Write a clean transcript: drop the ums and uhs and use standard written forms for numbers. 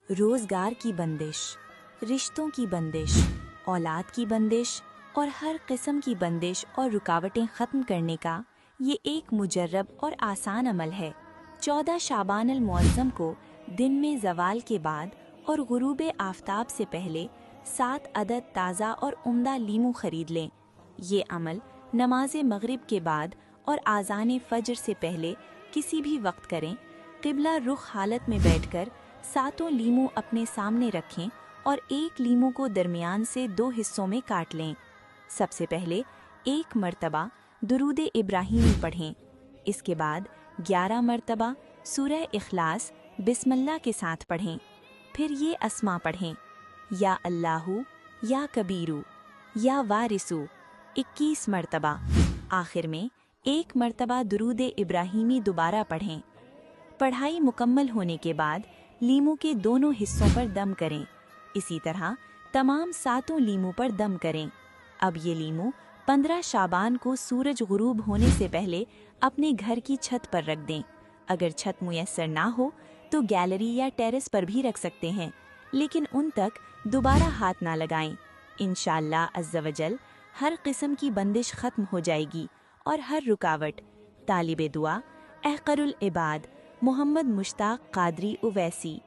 روزگار کی بندش، رشتوں کی بندش، اولاد کی بندش اور ہر قسم کی بندش اور رکاوٹیں ختم کرنے کا یہ ایک مجرب اور آسان عمل ہے۔ 14 شعبان المعظم کو دن میں زوال کے بعد اور غروب آفتاب سے پہلے 7 عدد تازہ اور عمدہ لیمو خرید لیں۔ یہ عمل نماز مغرب کے بعد اور اذان فجر سے پہلے کسی بھی وقت کریں۔ قبلہ رخ حالت میں بیٹھ کر 7 لیمو اپنے سامنے رکھیں اور ایک لیمو کو درمیان سے 2 حصوں میں کاٹ لیں۔ سب سے پہلے 1 مرتبہ درود ابراہیمی پڑھیں، اس کے بعد 11 مرتبہ سورہ اخلاص بسم اللہ کے ساتھ پڑھیں، پھر یہ اسماء پڑھیں: یا اللہ، یا کبیرو، یا وارثو 21 مرتبہ۔ آخر میں 1 مرتبہ درود ابراہیمی دوبارہ پڑھیں۔ پڑھائی مکمل ہونے کے بعد لیمو کے دونوں حصوں پر دم کریں۔ اسی طرح تمام 7 لیمو پر دم کریں۔ اب یہ لیمو 15 شعبان کو سورج غروب ہونے سے پہلے اپنے گھر کی چھت پر رکھ دیں۔ اگر چھت میسر نہ ہو تو گیلری یا ٹیرس پر بھی رکھ سکتے ہیں، لیکن ان تک دوبارہ ہاتھ نہ لگائیں۔ انشاءاللہ عز و جل ہر قسم کی بندش ختم ہو جائے گی اور ہر رکاوٹ۔ طالب دعا احقر العباد محمد مشتاق قادری اویسی۔